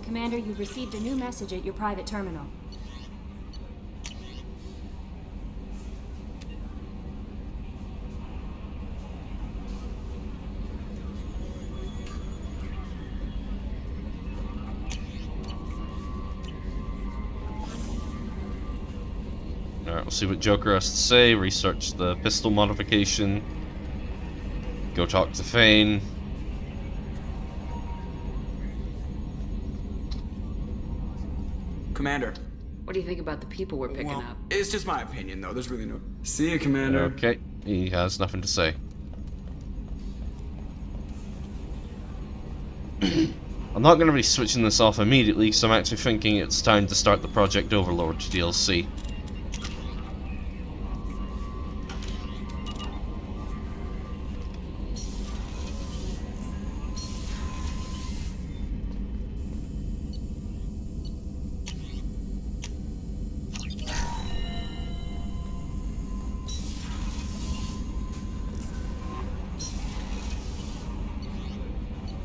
Commander, you've received a new message at your private terminal. Alright, we'll see what Joker has to say, research the pistol modification, go talk to Thane. Commander. What do you think about the people we're picking up? It's just my opinion, though. There's really no... See you, Commander. Okay, he has nothing to say. I'm not going to be switching this off immediately, so I'm actually thinking it's time to start the Project Overlord DLC.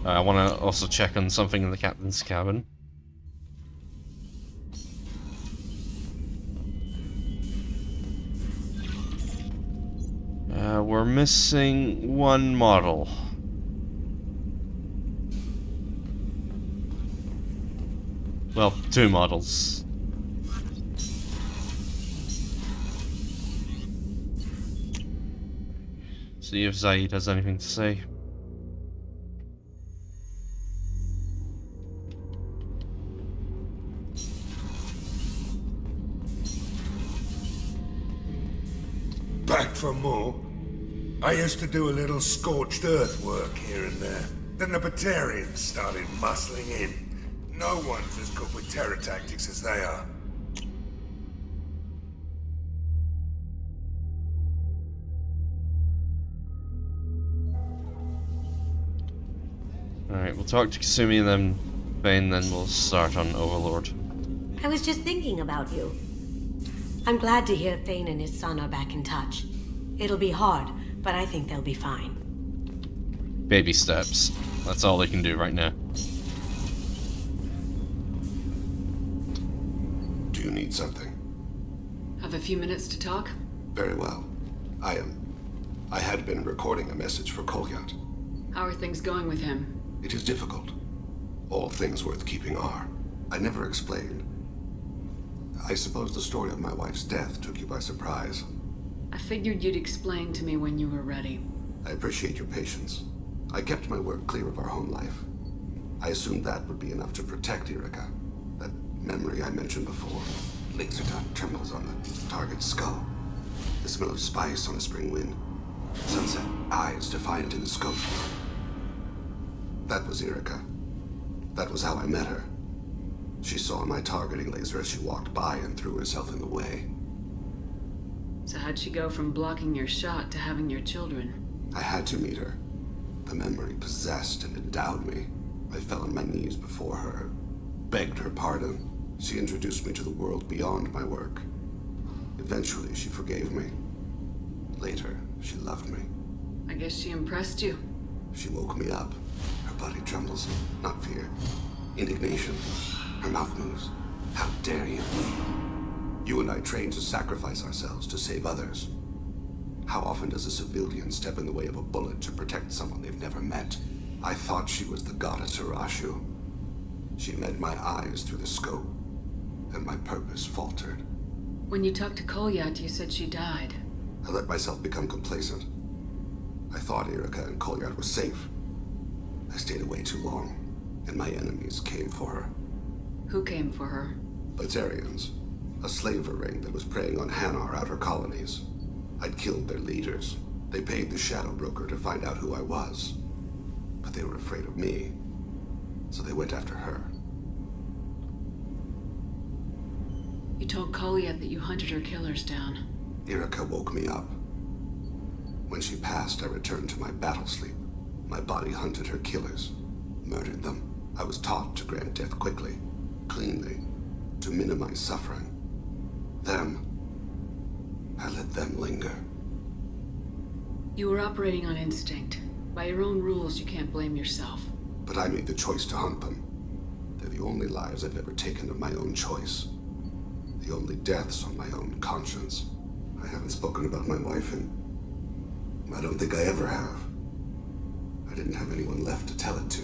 I want to also check on something in the captain's cabin. We're missing one model. Well, two models. See if Zaid has anything to say. Back for more? I used to do a little scorched earth work here and there. Then the Batarians started muscling in. No one's as good with terror tactics as they are. Alright, we'll talk to Kasumi and then Bane, then we'll start on Overlord. I was just thinking about you. I'm glad to hear Thane and his son are back in touch. It'll be hard, but I think they'll be fine. Baby steps. That's all they can do right now. Do you need something? Have a few minutes to talk? Very well. I had been recording a message for Kolyat. How are things going with him? It is difficult. All things worth keeping are. I never explained. I suppose the story of my wife's death took you by surprise. I figured you'd explain to me when you were ready. I appreciate your patience. I kept my work clear of our home life. I assumed that would be enough to protect Erica. That memory I mentioned before. Laser dot trembles on the target's skull. The smell of spice on a spring wind. Sunset eyes defiant in the scope. That was Erica. That was how I met her. She saw my targeting laser as she walked by and threw herself in the way. So how'd she go from blocking your shot to having your children? I had to meet her. The memory possessed and endowed me. I fell on my knees before her, begged her pardon. She introduced me to the world beyond my work. Eventually, she forgave me. Later, she loved me. I guess she impressed you. She woke me up. Her body trembles, not fear. Indignation. Her mouth moves. How dare you? You and I trained to sacrifice ourselves to save others. How often does a civilian step in the way of a bullet to protect someone they've never met? I thought she was the goddess Arashu. She met my eyes through the scope, and my purpose faltered. When you talked to Kolyat, you said she died. I let myself become complacent. I thought Erica and Kolyat were safe. I stayed away too long, and my enemies came for her. Who came for her? Batarians. A slaver ring that was preying on Hanar outer colonies. I'd killed their leaders. They paid the Shadow Broker to find out who I was. But they were afraid of me, so they went after her. You told Kolyat that you hunted her killers down. Erica woke me up. When she passed, I returned to my battle sleep. My body hunted her killers, murdered them. I was taught to grant death quickly, cleanly, to minimize suffering. I let them linger. You were operating on instinct. By your own rules, you can't blame yourself. But I made the choice to hunt them. They're the only lives I've ever taken of my own choice. The only deaths on my own conscience. I haven't spoken about my wife, and I don't think I ever have. I didn't have anyone left to tell it to.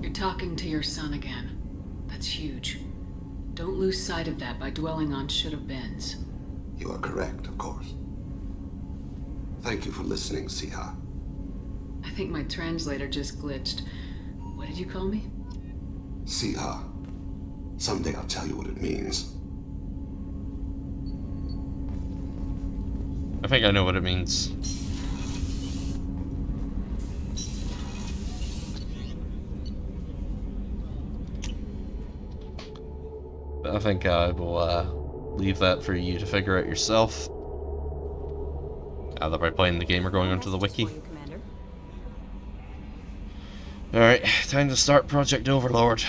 You're talking to your son again. That's huge. Don't lose sight of that by dwelling on should-have-beens. You are correct, of course. Thank you for listening, Siha. I think my translator just glitched. What did you call me? Siha. Someday I'll tell you what it means. I think I know what it means. But I think I will leave that for you to figure out yourself. Either by playing the game or going onto the wiki. Alright, time to start Project Overlord.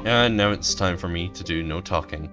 And now it's time for me to do no talking.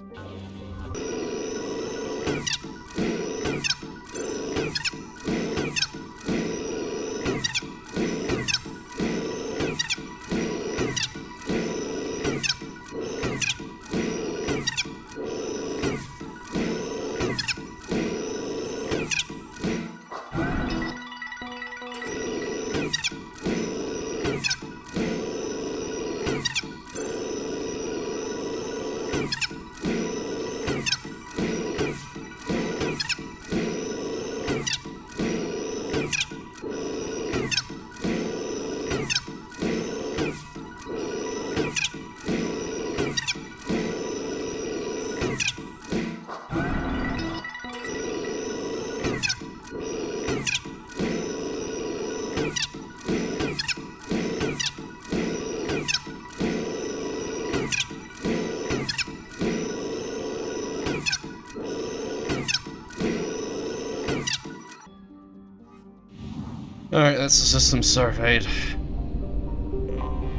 Alright, that's the system surveyed.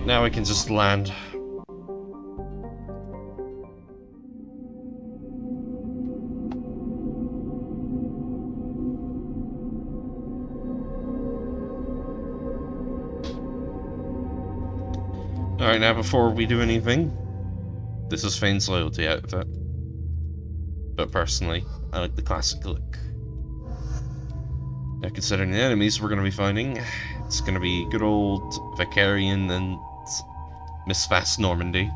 Now we can just land. Alright, now before we do anything, this is Fane's loyalty outfit. But personally, I like the classic look. Now, considering the enemies we're going to be finding, it's going to be good old Vicarian and Miss Fast Normandy.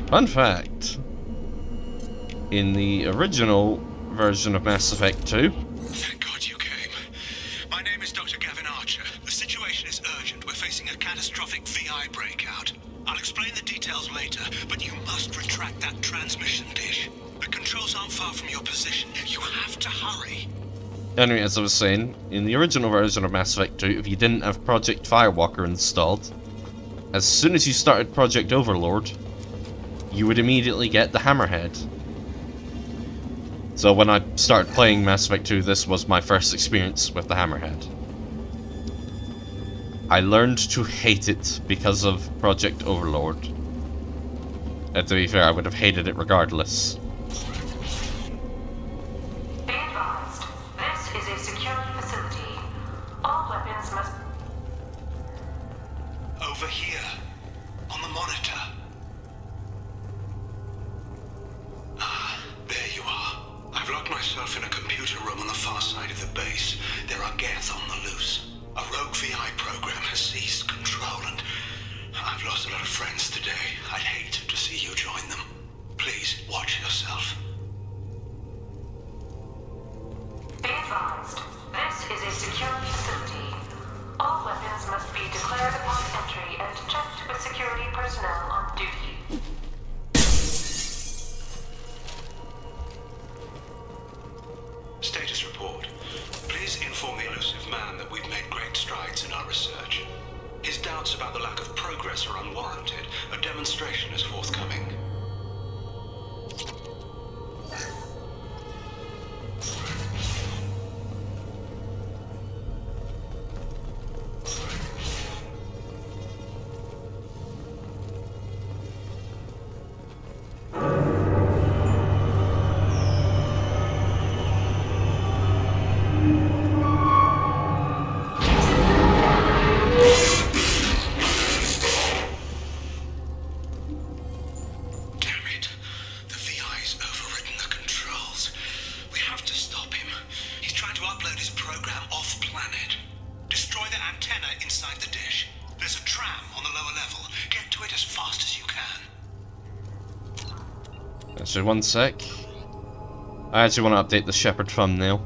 Fun fact, in the original version of Mass Effect 2... Thank God you came. My name is Dr. Gavin Archer. The situation is urgent. We're facing a catastrophic VI breakout. I'll explain the details later, but you must retract that transmission dish. The controls aren't far from your position. You have to hurry. Anyway, as I was saying, in the original version of Mass Effect 2, if you didn't have Project Firewalker installed, as soon as you started Project Overlord, you would immediately get the Hammerhead. So when I started playing Mass Effect 2, this was my first experience with the Hammerhead. I learned to hate it because of Project Overlord. To be fair, I would have hated it regardless. Be advised, this is a secure facility. All weapons must... Over here, on the monitor. Ah, there you are. I've locked myself in a computer room on the far side of the base. There are Geth on the loose. A rogue VI program has seized control, and I've lost a lot of friends today. I'd hate to see you join them. Please, watch yourself. Be advised, this is a secure facility. All weapons must be declared upon entry and checked with security personnel on duty. Status report. Please inform the elusive man that we've made great strides in our research. His doubts about the lack of progress are unwarranted. A demonstration is forthcoming. Actually, one sec. I actually want to update the Shepard thumbnail.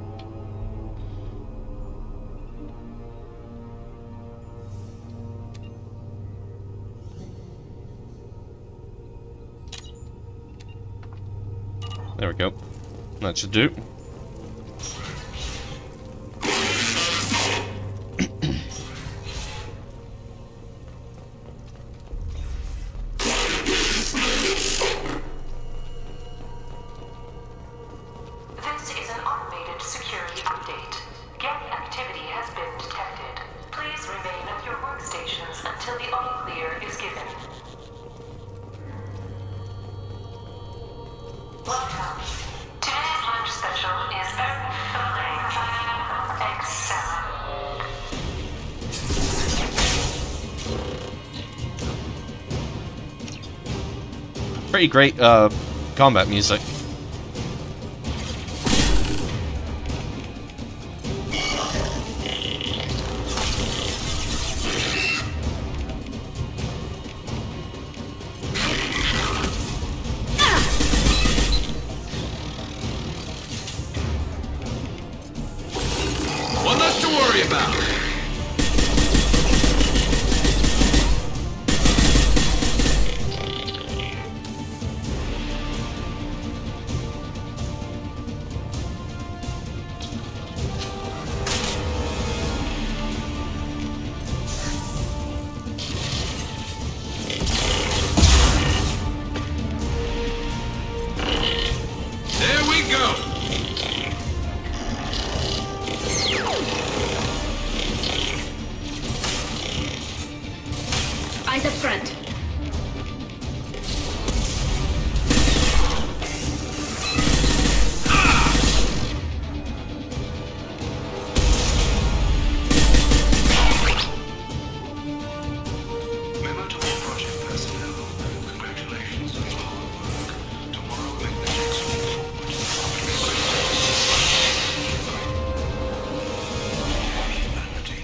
There we go. That should do. Pretty great combat music. One less to worry about. Eyes up front. Memo to all project personnel. Congratulations on your hard work. Tomorrow we'll make the next leap forward. Humanity.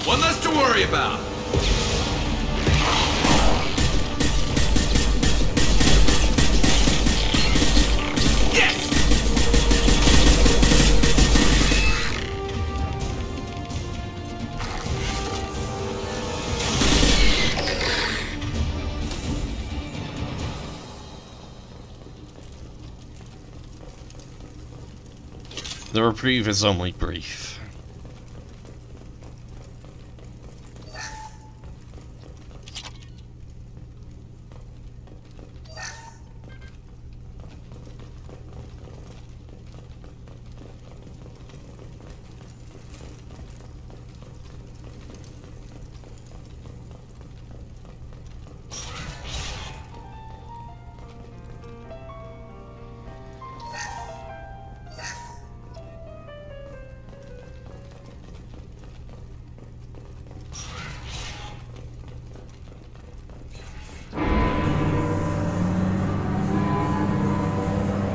One less to worry about. The reprieve is only brief.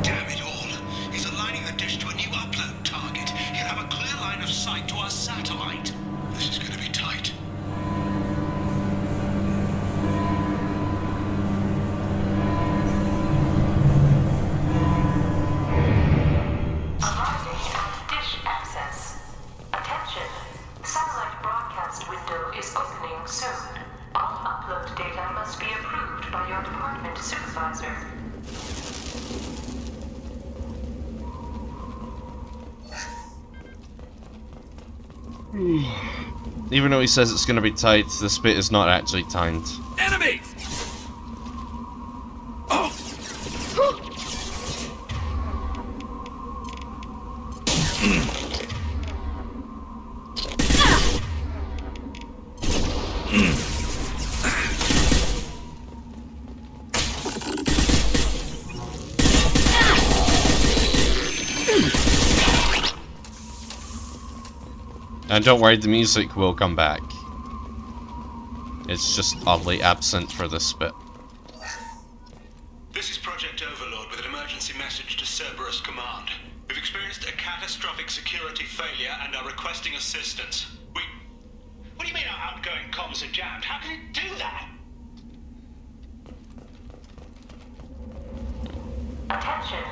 Damn it all. He's aligning the dish to a new upload target. He'll have a clear line of sight to our satellite. This is gonna be tight. Arriving at dish access. Attention. Satellite broadcast window is opening soon. All upload data must be approved by your department supervisor. Even though he says it's going to be tight, this bit is not actually timed. Enemies! Oh! And don't worry, the music will come back. It's just oddly absent for this bit. This is Project Overlord with an emergency message to Cerberus Command. We've experienced a catastrophic security failure and are requesting assistance. What do you mean our outgoing comms are jammed? How can it do that? Attention.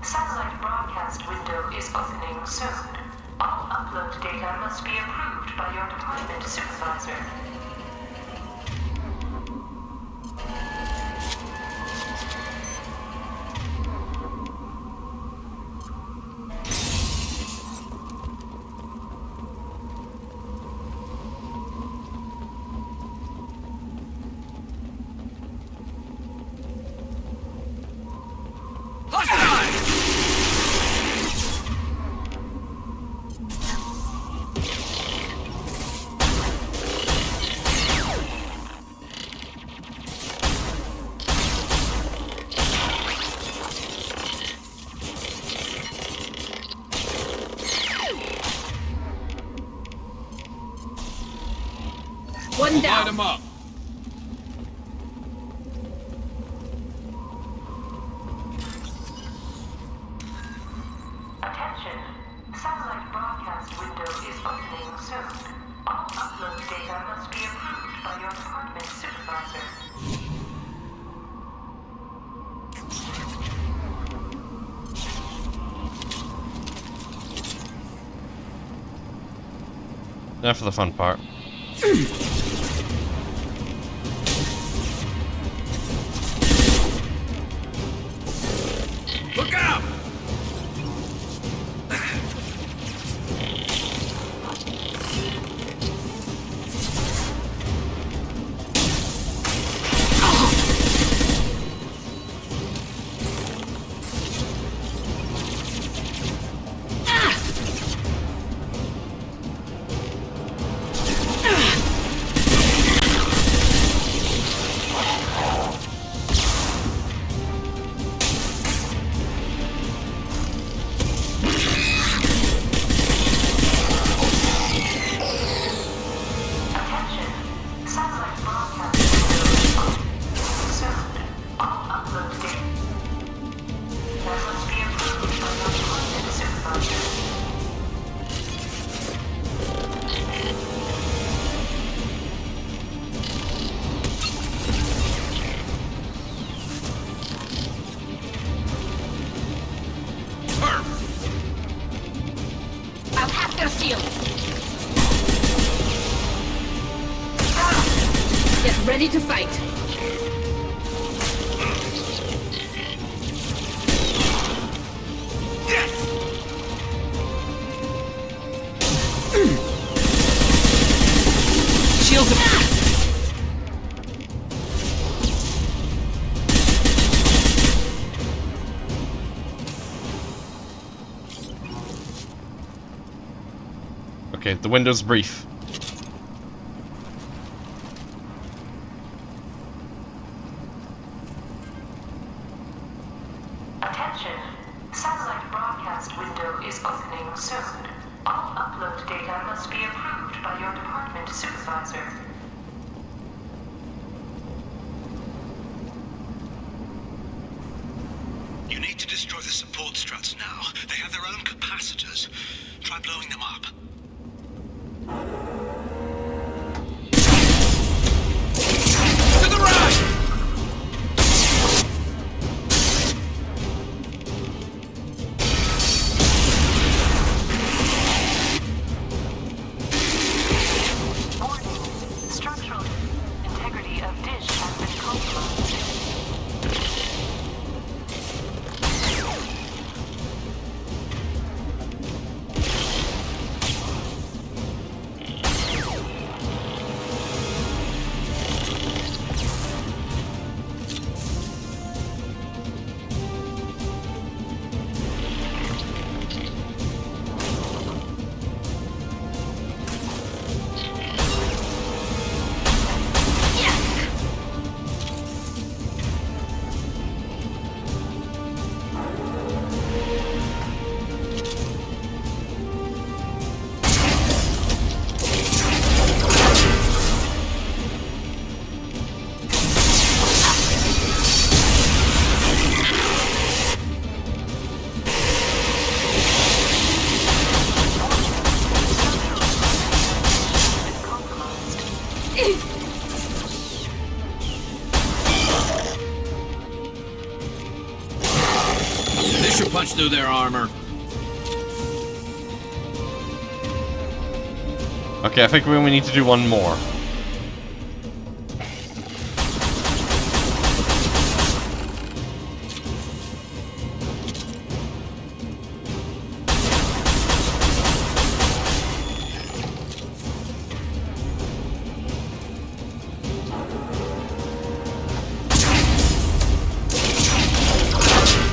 Satellite broadcast window is opening soon. All upload data must be approved by your department supervisor. One Light down. them up. Attention. Satellite broadcast window is opening soon. All upload data must be approved by your department supervisor. Now for the fun part. Look out! Ready to fight. Okay, the window's brief. Attention. Satellite broadcast window is opening soon. All upload data must be approved by your department supervisor. You need to destroy the support struts now. They have their own capacitors. Try blowing them up. To the right! Warning. Structural integrity of dish has been compromised. This should punch through their armor. Okay, I think we only need to do one more.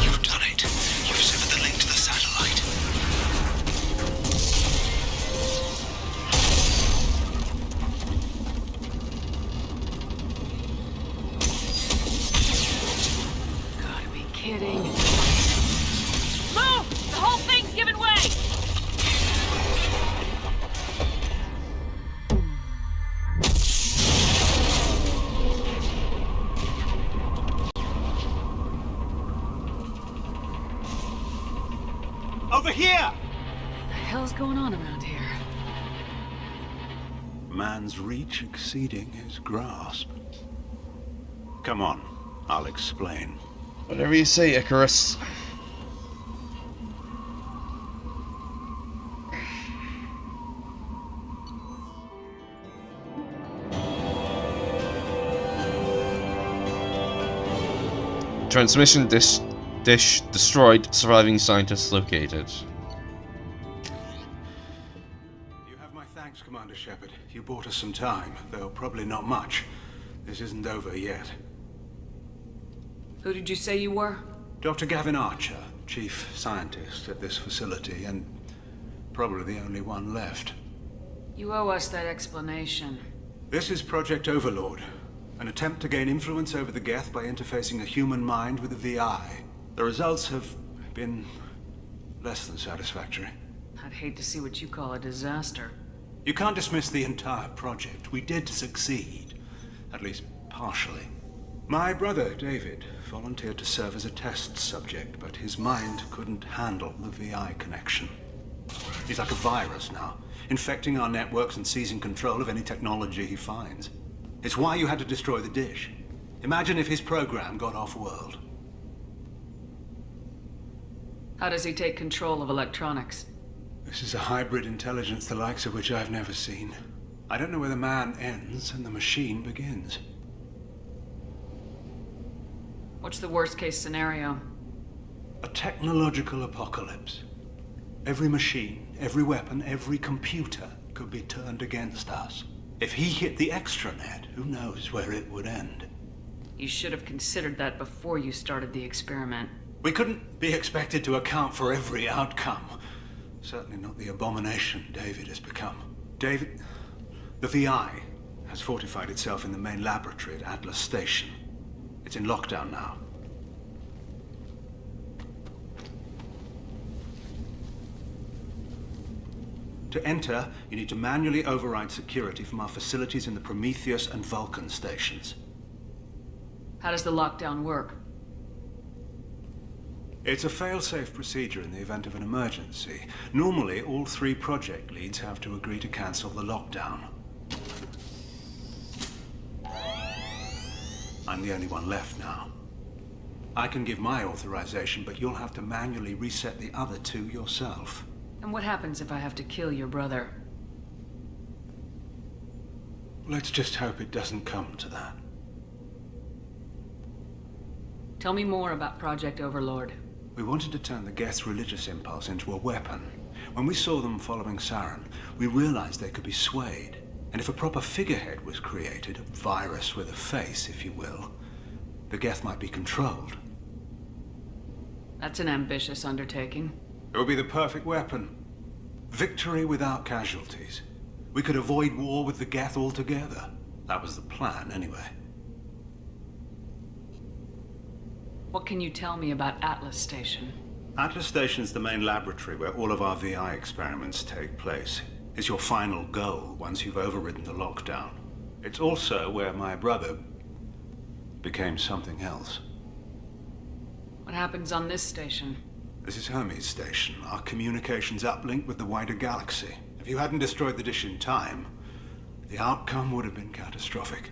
You've done it. You've severed the link to the satellite. Gotta be kidding. Move! The whole thing's giving way! Over here! What the hell's going on around here? Man's reach exceeding his grasp. Come on, I'll explain. Whatever you say, Icarus. Transmission dish destroyed. Surviving scientists located. You have my thanks, Commander Shepard. You bought us some time, though probably not much. This isn't over yet. Who did you say you were? Dr. Gavin Archer, chief scientist at this facility, and probably the only one left. You owe us that explanation. This is Project Overlord, an attempt to gain influence over the Geth by interfacing a human mind with a VI. The results have been less than satisfactory. I'd hate to see what you call a disaster. You can't dismiss the entire project. We did succeed, at least partially. My brother, David, volunteered to serve as a test subject, but his mind couldn't handle the VI connection. He's like a virus now, infecting our networks and seizing control of any technology he finds. It's why you had to destroy the dish. Imagine if his program got off-world. How does he take control of electronics? This is a hybrid intelligence the likes of which I've never seen. I don't know where the man ends and the machine begins. What's the worst case scenario? A technological apocalypse. Every machine, every weapon, every computer could be turned against us. If he hit the extranet, who knows where it would end? You should have considered that before you started the experiment. We couldn't be expected to account for every outcome. Certainly not the abomination David has become. David... The VI has fortified itself in the main laboratory at Atlas Station. It's in lockdown now. To enter, you need to manually override security from our facilities in the Prometheus and Vulcan stations. How does the lockdown work? It's a fail-safe procedure in the event of an emergency. Normally, all 3 project leads have to agree to cancel the lockdown. I'm the only one left now. I can give my authorization, but you'll have to manually reset the other 2 yourself. And what happens if I have to kill your brother? Let's just hope it doesn't come to that. Tell me more about Project Overlord. We wanted to turn the Geth's religious impulse into a weapon. When we saw them following Saren, we realized they could be swayed. And if a proper figurehead was created, a virus with a face, if you will, the Geth might be controlled. That's an ambitious undertaking. It would be the perfect weapon. Victory without casualties. We could avoid war with the Geth altogether. That was the plan, anyway. What can you tell me about Atlas Station? Atlas Station is the main laboratory where all of our VI experiments take place. It's your final goal once you've overridden the lockdown. It's also where my brother became something else. What happens on this station? This is Hermes Station, our communications uplink with the wider galaxy. If you hadn't destroyed the dish in time, the outcome would have been catastrophic.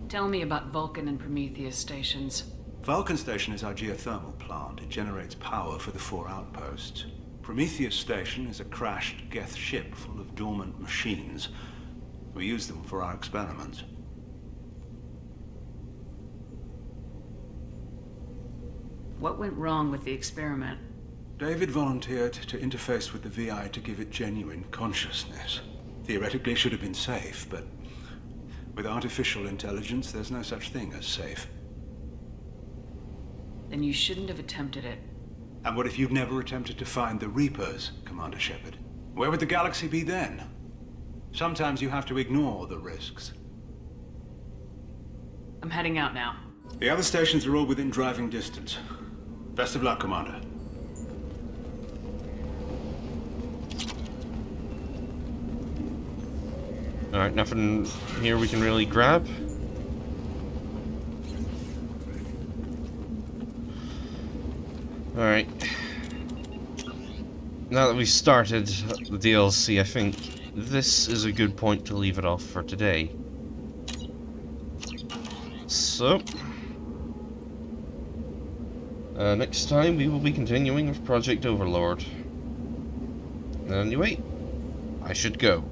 Tell me about Vulcan and Prometheus stations. Vulcan Station is our geothermal plant. It generates power for the 4 outposts. Prometheus Station is a crashed Geth ship full of dormant machines. We use them for our experiments. What went wrong with the experiment? David volunteered to interface with the VI to give it genuine consciousness. Theoretically, it should have been safe, but with artificial intelligence, there's no such thing as safe. Then you shouldn't have attempted it. And what if you'd never attempted to find the Reapers, Commander Shepard? Where would the galaxy be then? Sometimes you have to ignore the risks. I'm heading out now. The other stations are all within driving distance. Best of luck, Commander. Alright, nothing here we can really grab. Alright. Now that we've started the DLC, I think this is a good point to leave it off for today. So, next time we will be continuing with Project Overlord. Anyway, I should go.